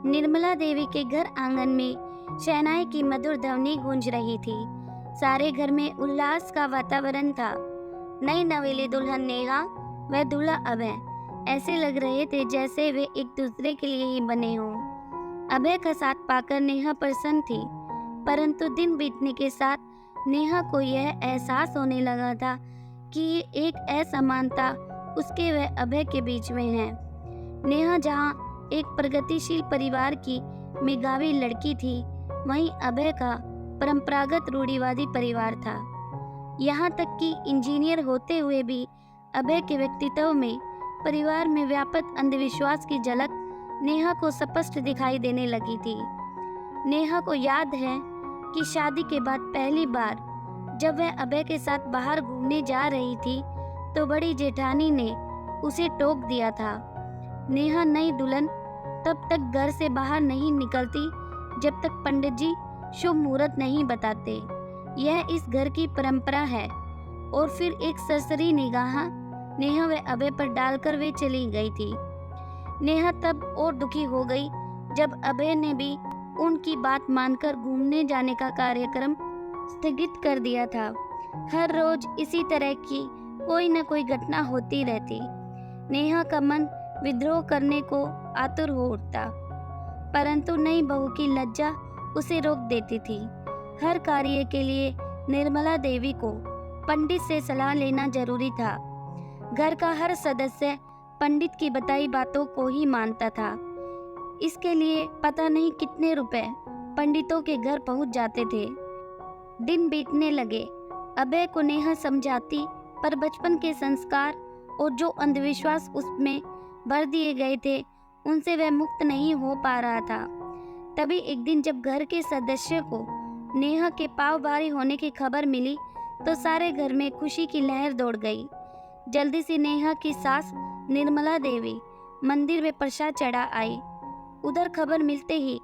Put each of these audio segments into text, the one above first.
निर्मला देवी के घर आंगन में शहनाई की मधुर ध्वनि गूंज रही थी। सारे घर में उल्लास का वातावरण था। नई नवेली दुल्हन नेहा व दूल्हा अभय ऐसे लग रहे थे जैसे वे एक दूसरे के लिए ही बने हों। अभय का साथ पाकर नेहा प्रसन्न थी, परंतु दिन बीतने के साथ नेहा को यह एहसास होने लगा था कि ये एक असमानता उसके व अभय के बीच में है। नेहा जहाँ एक प्रगतिशील परिवार की मेघावी लड़की थी, वहीं अभय का परंपरागत रूढ़िवादी परिवार था। यहाँ तक कि इंजीनियर होते हुए भी अभय के व्यक्तित्व में परिवार में व्याप्त अंधविश्वास की झलक नेहा को स्पष्ट दिखाई देने लगी थी। नेहा को याद है कि शादी के बाद पहली बार जब वह अभय के साथ बाहर घूमने जा रही थी तो बड़ी जेठानी ने उसे टोक दिया था। नेहा नई दुल्हन तब तक घर से बाहर नहीं निकलती जब तक पंडित जी शुभ मुहूर्त नहीं बताते। यह इस घर की परंपरा है। और फिर एक सरसरी निगाह नेहा व अभय पर डालकर वे चली गई थी। नेहा तब और दुखी हो गई जब अभय ने भी उनकी बात मानकर घूमने जाने का कार्यक्रम स्थगित कर दिया था। हर रोज इसी तरह की कोई न कोई घटना होती रहती। नेहा का मन विद्रोह करने को आतुर हो उठता, परंतु नई बहू की लज्जा उसे रोक देती थी। हर कार्य के लिए निर्मला देवी को पंडित से सलाह लेना जरूरी था। घर का हर सदस्य पंडित की बताई बातों को ही मानता था। इसके लिए पता नहीं कितने रुपए पंडितों के घर पहुंच जाते थे। दिन बीतने लगे। अभय को नेहा समझाती, पर बचपन के संस्कार और जो अंधविश्वास उसमें भर दिए गए थे उनसे वह मुक्त नहीं हो पा रहा था। तभी एक दिन जब घर के सदस्यों को नेहा के पांव भारी होने की खबर मिली तो सारे घर में खुशी की लहर दौड़ गई। जल्दी से नेहा की सास निर्मला देवी मंदिर में प्रसाद चढ़ा आई। उधर खबर मिलते ही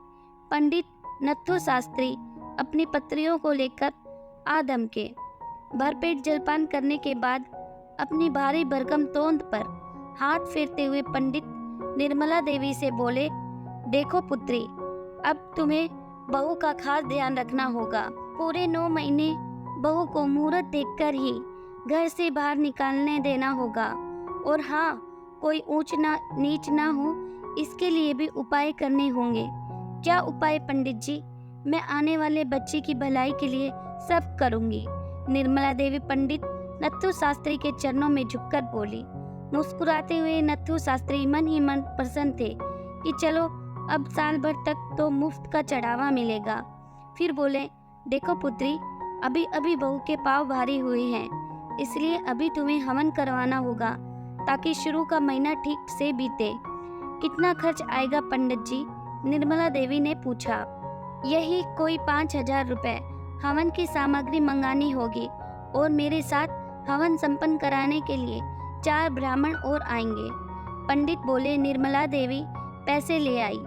पंडित नत्थू शास्त्री अपनी पत्रियों को लेकर आ धमके। भरपेट जलपान करने के बाद अपनी भारी भरकम तोंद पर हाथ फेरते हुए पंडित निर्मला देवी से बोले, देखो पुत्री, अब तुम्हें बहू का खास ध्यान रखना होगा। पूरे 9 महीने बहू को मुहूर्त देखकर ही घर से बाहर निकालने देना होगा। और हाँ, कोई ऊंच ना नीच ना हो, इसके लिए भी उपाय करने होंगे। क्या उपाय पंडित जी? मैं आने वाले बच्चे की भलाई के लिए सब करूंगी। निर्मला देवी पंडित नत्थू शास्त्री के चरणों में झुककर बोली। मुस्कुराते हुए नत्थू शास्त्री मन ही मन प्रसन्न थे कि चलो अब साल भर तक तो मुफ्त का चढ़ावा मिलेगा। फिर बोले, देखो पुत्री, अभी अभी बहू के पांव भारी हुए हैं, इसलिए अभी तुम्हें हवन करवाना होगा ताकि शुरू का महीना ठीक से बीते। कितना खर्च आएगा पंडित जी? निर्मला देवी ने पूछा। यही कोई 5,000 रुपए। हवन की सामग्री मंगानी होगी और मेरे साथ हवन संपन्न कराने के लिए 4 ब्राह्मण और आएंगे। पंडित बोले। निर्मला देवी पैसे ले आई।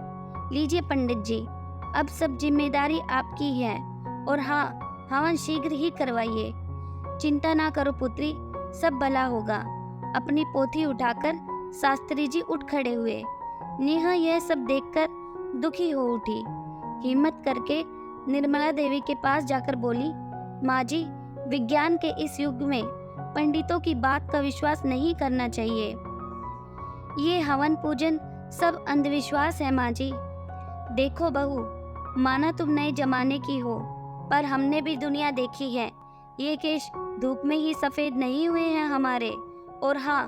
लीजिए पंडित जी, अब सब जिम्मेदारी आपकी है। और हाँ, हवन शीघ्र ही करवाइए। चिंता ना करो पुत्री, सब भला होगा। अपनी पोथी उठाकर शास्त्री जी उठ खड़े हुए। नेहा यह सब देखकर दुखी हो उठी। हिम्मत करके निर्मला देवी के पास जाकर बोली, माँ जी, विज्ञान के इस युग में पंडितों की बात का विश्वास नहीं करना चाहिए। ये हवन पूजन सब अंधविश्वास है माँ जी। देखो बहू, माना तुम नए जमाने की हो, पर हमने भी दुनिया देखी है। ये केश धूप में ही सफेद नहीं हुए हैं हमारे। और हाँ,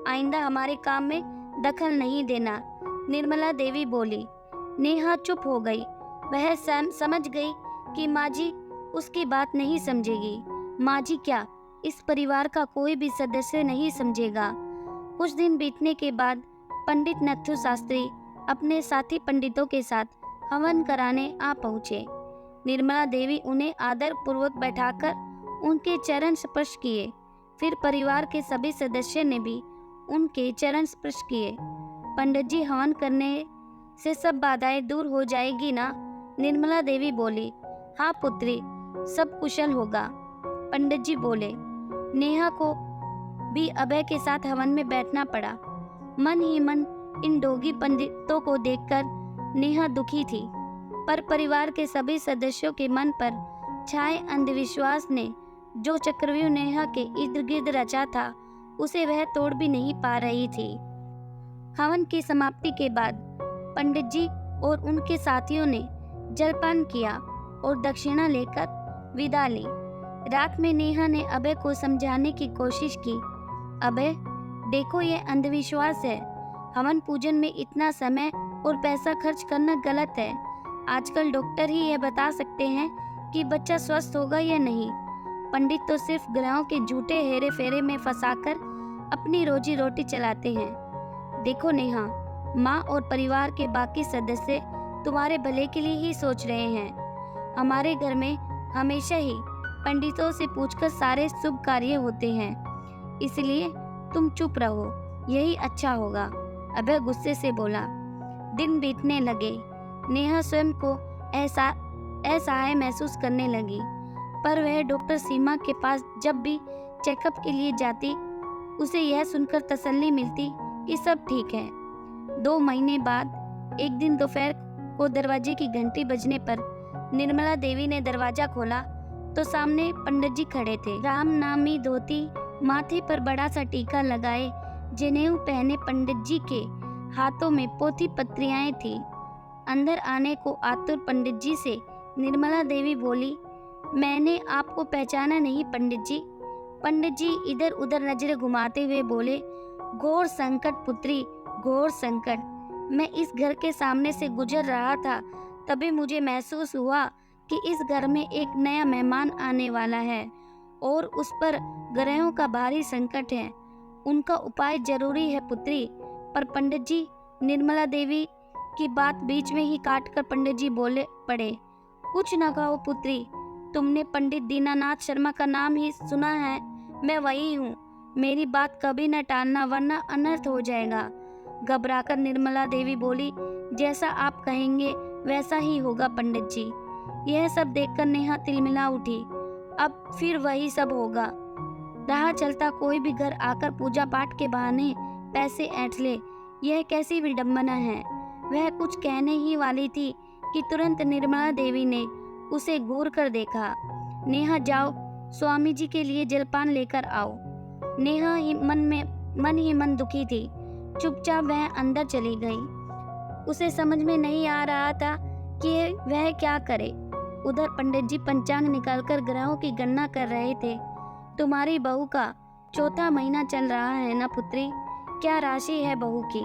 आइंदा हमारे काम में दखल नहीं देना। निर्मला देवी बोली। नेहा चुप हो गई। वह समझ गई कि माँ जी उसकी बात नहीं समझेगी। माँ जी क्या, इस परिवार का कोई भी सदस्य नहीं समझेगा। कुछ दिन बीतने के बाद पंडित नत्थू शास्त्री अपने साथी पंडितों के साथ हवन कराने आ पहुँचे। निर्मला देवी उन्हें आदर पूर्वक बैठाकर उनके चरण स्पर्श किए। फिर परिवार के सभी सदस्य ने भी उनके चरण स्पर्श किए। पंडित जी, हवन करने से सब बाधाएं दूर हो जाएगी ना? निर्मला देवी बोली। हाँ पुत्री, सब कुशल होगा। पंडित जी बोले। नेहा को भी अभय के साथ हवन में बैठना पड़ा। मन ही मन इन डोगी पंडितों को देखकर नेहा दुखी थी, पर परिवार के सभी सदस्यों के मन पर छाए अंधविश्वास ने जो चक्रव्यूह नेहा के इर्द गिर्द रचा था, उसे वह तोड़ भी नहीं पा रही थी। हवन की समाप्ति के बाद पंडित जी और उनके साथियों ने जलपान किया और दक्षिणा लेकर विदा ली। रात में नेहा ने अभय को समझाने की कोशिश की। अभय, देखो, ये अंधविश्वास है। हवन पूजन में इतना समय और पैसा खर्च करना गलत है। आजकल डॉक्टर ही यह बता सकते हैं कि बच्चा स्वस्थ होगा या नहीं। पंडित तो सिर्फ ग्रहों के झूठे हेरे फेरे में फंसाकर अपनी रोजी रोटी चलाते हैं। देखो नेहा, माँ और परिवार के बाकी सदस्य तुम्हारे भले के लिए ही सोच रहे हैं। हमारे घर में हमेशा ही पंडितों से पूछकर सारे शुभ कार्य होते हैं, इसलिए तुम चुप रहो, यही अच्छा होगा। अभय गुस्से से बोला। दिन बीतने लगे। नेहा स्वयं को असहाय महसूस करने लगी, पर वह डॉक्टर सीमा के पास जब भी चेकअप के लिए जाती, उसे यह सुनकर तसल्ली मिलती कि सब ठीक है। 2 महीने बाद एक दिन दोपहर को दरवाजे की घंटी बजने पर निर्मला देवी ने दरवाजा खोला तो सामने पंडित जी खड़े थे। राम नामी धोती, माथे पर बड़ा सा टीका लगाए, जनेऊ पहने पंडित जी के हाथों में पोथी पत्रियाएं थी। अंदर आने को आतुर पंडित जी से निर्मला देवी बोली, मैंने आपको पहचाना नहीं पंडित जी। पंडित जी इधर उधर नजरें घुमाते हुए बोले, घोर संकट पुत्री, घोर संकट। मैं इस घर के सामने से गुजर रहा था, तभी मुझे महसूस हुआ कि इस घर में एक नया मेहमान आने वाला है और उस पर ग्रहों का भारी संकट है। उनका उपाय जरूरी है पुत्री। पर पंडित जी, निर्मला देवी की बात बीच में ही काटकर पंडित जी बोले पड़े, कुछ न कहो पुत्री, तुमने पंडित दीनानाथ शर्मा का नाम ही सुना है, मैं वही हूँ। मेरी बात कभी न टालना वरना अनर्थ हो जाएगा। घबराकर निर्मला देवी बोली, जैसा आप कहेंगे वैसा ही होगा पंडित जी। यह सब देखकर नेहा तिलमिला उठी। अब फिर वही सब होगा। राह चलता कोई भी घर आकर पूजा पाठ के बहाने पैसे ऐंठ ले, यह कैसी विडंबना है। वह कुछ कहने ही वाली थी कि तुरंत निर्मला देवी ने उसे घूर कर देखा। नेहा, जाओ स्वामी जी के लिए जलपान लेकर आओ। नेहा ही मन दुखी थी। चुपचाप वह अंदर चली गई। उसे समझ में नहीं आ रहा था कि वह क्या करे। उधर पंडित जी पंचांग निकालकर ग्रहों की गणना कर रहे थे। तुम्हारी बहू का 4था महीना चल रहा है ना पुत्री, क्या राशि है बहू की?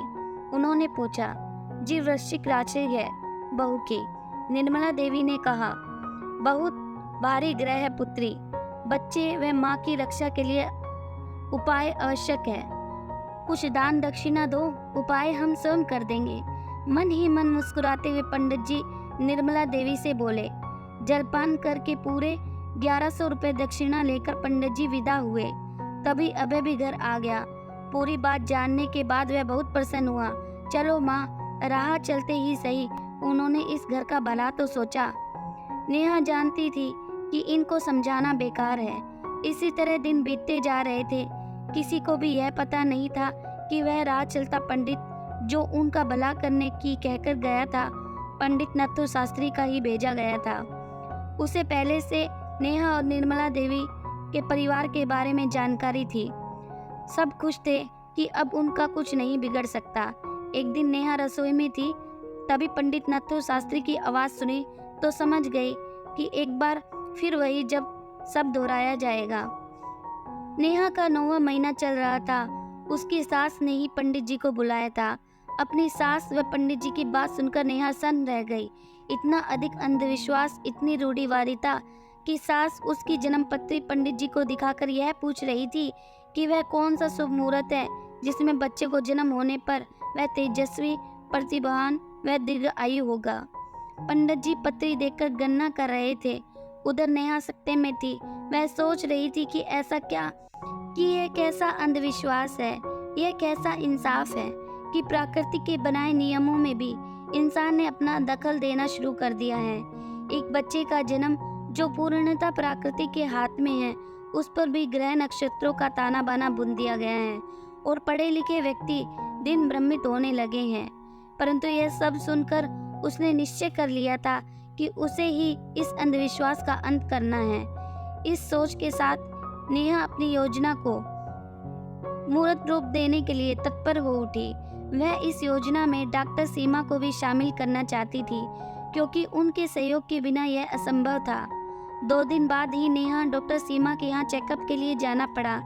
उन्होंने पूछा। जी, वृश्चिक राशि है बहू की, निर्मला देवी ने कहा। बहुत भारी ग्रह है पुत्री। बच्चे व माँ की रक्षा के लिए उपाय आवश्यक है। कुछ दान दक्षिणा दो, उपाय हम स्वयं कर देंगे। मन ही मन मुस्कुराते हुए पंडित जी निर्मला देवी से बोले। जलपान करके पूरे 1100 रुपये दक्षिणा लेकर पंडित जी विदा हुए। तभी अभय भी घर आ गया। पूरी बात जानने के बाद वह बहुत प्रसन्न हुआ। चलो माँ, राह चलते ही सही, उन्होंने इस घर का भला तो सोचा। नेहा जानती थी कि इनको समझाना बेकार है। इसी तरह दिन बीतते जा रहे थे। किसी को भी यह पता नहीं था कि वह राह चलता पंडित जो उनका भला करने की कहकर गया था, पंडित नत्थु शास्त्री का ही भेजा गया था। उसे पहले से नेहा और निर्मला देवी के परिवार के बारे में जानकारी थी। सब खुश थे कि अब उनका कुछ नहीं बिगड़ सकता। एक दिन नेहा रसोई में थी, तभी पंडित नत्थु शास्त्री की आवाज़ सुनी तो समझ गई कि एक बार फिर वही जब सब दोहराया जाएगा। नेहा का 9वां महीना चल रहा था। उसकी सास ने ही पंडित जी को बुलाया था। अपनी सास व पंडित जी की बात सुनकर नेहा सन्न रह गई। इतना अधिक अंधविश्वास, इतनी रूढ़िवादिता कि सास उसकी जन्मपत्री पंडित जी को दिखाकर यह पूछ रही थी कि वह कौन सा शुभ मुहूर्त है जिसमें बच्चे को जन्म होने पर वह तेजस्वी, प्रतिभावान व दीर्घ आयु होगा। पंडित जी पत्री देखकर गणना कर रहे थे। उधर नेहा सत्ते में थी। वह सोच रही थी कि ऐसा क्या, कि यह कैसा अंधविश्वास है, यह कैसा इंसाफ है कि प्रकृति के बनाए नियमों में भी इंसान ने अपना दखल देना शुरू कर दिया है। एक बच्चे का जन्म जो पूर्णतः प्रकृति के हाथ में है, उस पर भी ग्रह नक्षत्रों का ताना बाना बुन दिया गया है और पढ़े लिखे व्यक्ति दिन भ्रमित होने लगे हैं। परंतु यह सब सुनकर उसने निश्चय कर लिया था कि उसे ही इस अंधविश्वास का अंत करना है। इस सोच के साथ नेहा अपनी योजना को मूर्त रूप देने के लिए तत्पर हो उठी। वह इस योजना में डॉक्टर सीमा को भी शामिल करना चाहती थी, क्योंकि उनके सहयोग के बिना यह असंभव था। 2 दिन बाद ही नेहा डॉक्टर सीमा के यहाँ चेकअप के लिए जाना पड़ा।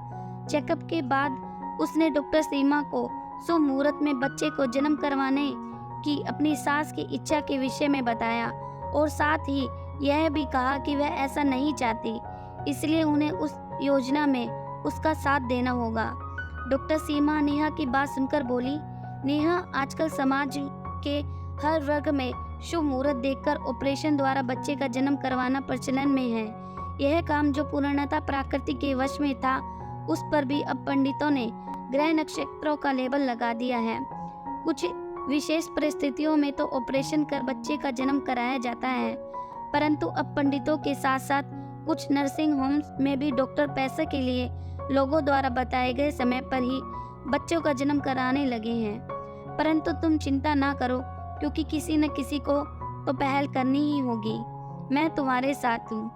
चेकअप के बाद उसने डॉक्टर सीमा को शुभ मुहूर्त में बच्चे को जन्म करवाने की अपनी सास की इच्छा के विषय में बताया, और साथ ही यह भी कहा कि वह ऐसा नहीं चाहती, इसलिए उन्हें उस योजना में उसका साथ देना होगा। डॉक्टर सीमा नेहा की बात सुनकर बोली, नेहा, आजकल समाज के हर वर्ग में शुभ मुहूर्त देखकर ऑपरेशन द्वारा बच्चे का जन्म करवाना प्रचलन में है। यह काम जो पूर्णतः प्रकृति के वश में था, उस पर भी अब पंडितों ने ग्रह नक्षत्रों का लेबल लगा दिया है। कुछ विशेष परिस्थितियों में तो ऑपरेशन कर बच्चे का जन्म कराया जाता है, परंतु अब पंडितों के साथ साथ कुछ नर्सिंग होम्स में भी डॉक्टर पैसे के लिए लोगों द्वारा बताए गए समय पर ही बच्चों का जन्म कराने लगे हैं। परंतु तुम चिंता ना करो, क्योंकि किसी न किसी को तो पहल करनी ही होगी। मैं तुम्हारे साथ हूँ।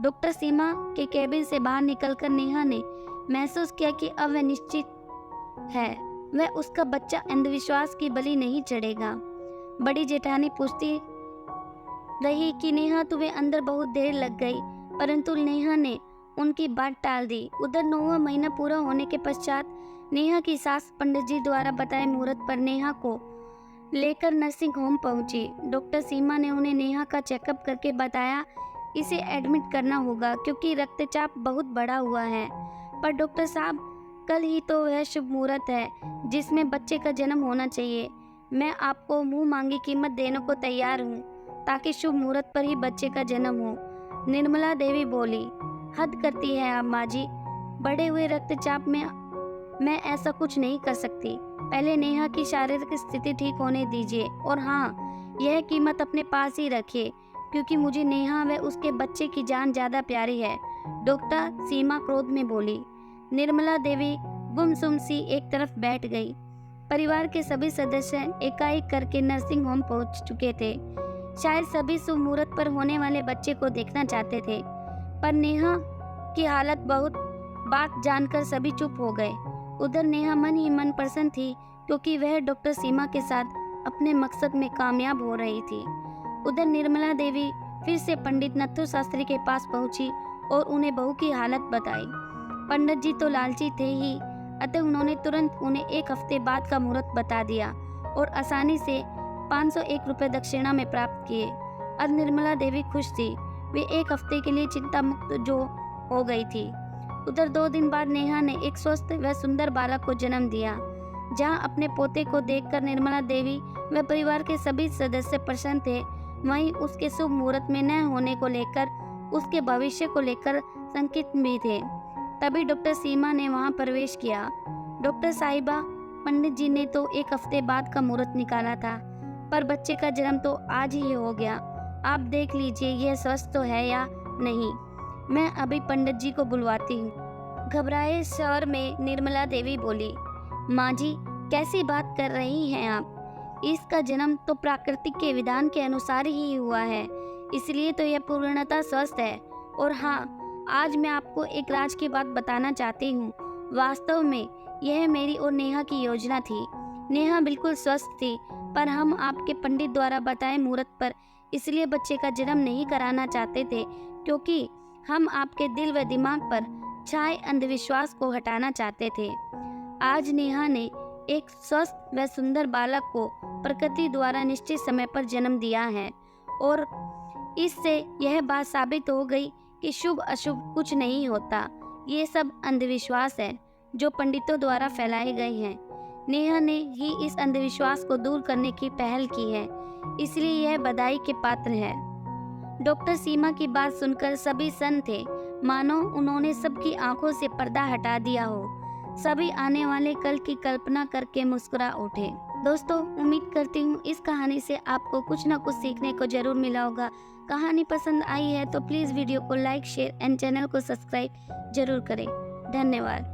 डॉक्टर सीमा के केबिन से बाहर निकलकर नेहा ने महसूस किया कि अब वह निश्चित है, वह उसका बच्चा अंधविश्वास की बलि नहीं चढ़ेगा। बड़ी जेठानी पूछती रही कि नेहा, तुम्हें अंदर बहुत देर लग गई, परंतु नेहा ने उनकी बात टाल दी। उधर 9वां महीना पूरा होने के पश्चात नेहा की सास पंडित जी द्वारा बताए मुहूर्त पर नेहा को लेकर नर्सिंग होम पहुंची। डॉक्टर सीमा ने उन्हें नेहा का चेकअप करके बताया, इसे एडमिट करना होगा क्योंकि रक्तचाप बहुत बढ़ा हुआ है। पर डॉक्टर साहब, कल ही तो वह शुभ मुहूर्त है जिसमें बच्चे का जन्म होना चाहिए। मैं आपको मुंह मांगी कीमत देने को तैयार हूँ, ताकि शुभ मुहूर्त पर ही बच्चे का जन्म हो। निर्मला देवी बोली, हद करती है आप माँ जी, बढ़े हुए रक्तचाप में मैं ऐसा कुछ नहीं कर सकती। पहले नेहा की शारीरिक स्थिति ठीक होने दीजिए, और हाँ, यह कीमत अपने पास ही रखिए, क्योंकि मुझे नेहा व उसके बच्चे की जान ज्यादा प्यारी है। डॉक्टर सीमा क्रोध में बोली। निर्मला देवी गुमसुम सी एक तरफ बैठ गई। परिवार के सभी सदस्य एकाएक करके नर्सिंग होम पहुंच चुके थे। शायद सभी शुभ मुहूर्त पर होने वाले बच्चे को देखना चाहते थे, पर नेहा की हालत बहुत बात जानकर सभी चुप हो गए। उधर नेहा मन ही मन प्रसन्न थी, क्योंकि वह डॉक्टर सीमा के साथ अपने मकसद में कामयाब हो रही थी। उधर निर्मला देवी फिर से पंडित नत्थु शास्त्री के पास पहुंची और उन्हें बहू की हालत बताई। पंडित जी तो लालची थे ही, अतः उन्होंने तुरंत उन्हें 1 हफ्ते बाद का मुहूर्त बता दिया और आसानी से 501 रुपये दक्षिणा में प्राप्त किए। अब निर्मला देवी खुश थी, वे 1 हफ्ते के लिए चिंता मुक्त जो हो गई थी। उधर 2 दिन बाद नेहा ने एक स्वस्थ व सुंदर बालक को जन्म दिया। जहां अपने पोते को देखकर निर्मला देवी व परिवार के सभी सदस्य प्रसन्न थे, वहीं उसके शुभ मुहूर्त में न होने को लेकर उसके भविष्य को लेकर शंकित भी थे। तभी डॉक्टर सीमा ने वहां प्रवेश किया। डॉक्टर साहिबा, पंडित जी ने तो 1 हफ्ते बाद का मुहूर्त निकाला था, पर बच्चे का जन्म तो आज ही हो गया। आप देख लीजिए यह स्वस्थ तो है या नहीं। मैं अभी पंडित जी को बुलवाती हूँ। घबराए स्वर में निर्मला देवी बोली, माँ जी, कैसी बात कर रही हैं आप? इसका जन्म तो प्राकृतिक के विधान के अनुसार ही हुआ है, इसलिए तो यह पूर्णतः स्वस्थ है। और हाँ, आज मैं आपको एक राज की बात बताना चाहती हूँ। वास्तव में यह मेरी और नेहा की योजना थी। नेहा बिल्कुल स्वस्थ थी, पर हम आपके पंडित द्वारा बताए मुहूर्त पर इसलिए बच्चे का जन्म नहीं कराना चाहते थे, क्योंकि हम आपके दिल व दिमाग पर छाए अंधविश्वास को हटाना चाहते थे। आज नेहा ने एक स्वस्थ व सुंदर बालक को प्रकृति द्वारा निश्चित समय पर जन्म दिया है, और इससे यह बात साबित हो गई कि शुभ अशुभ कुछ नहीं होता। ये सब अंधविश्वास है जो पंडितों द्वारा फैलाए गए हैं। नेहा ने ही इस अंधविश्वास को दूर करने की पहल की है, इसलिए यह बधाई के पात्र है। डॉक्टर सीमा की बात सुनकर सभी सन्न थे, मानो उन्होंने सबकी आंखों से पर्दा हटा दिया हो। सभी आने वाले कल की कल्पना करके मुस्कुरा उठे। दोस्तों, उम्मीद करती हूँ इस कहानी से आपको कुछ न कुछ सीखने को जरूर मिला होगा। कहानी पसंद आई है तो प्लीज़ वीडियो को लाइक, शेयर एंड चैनल को सब्सक्राइब जरूर करें। धन्यवाद।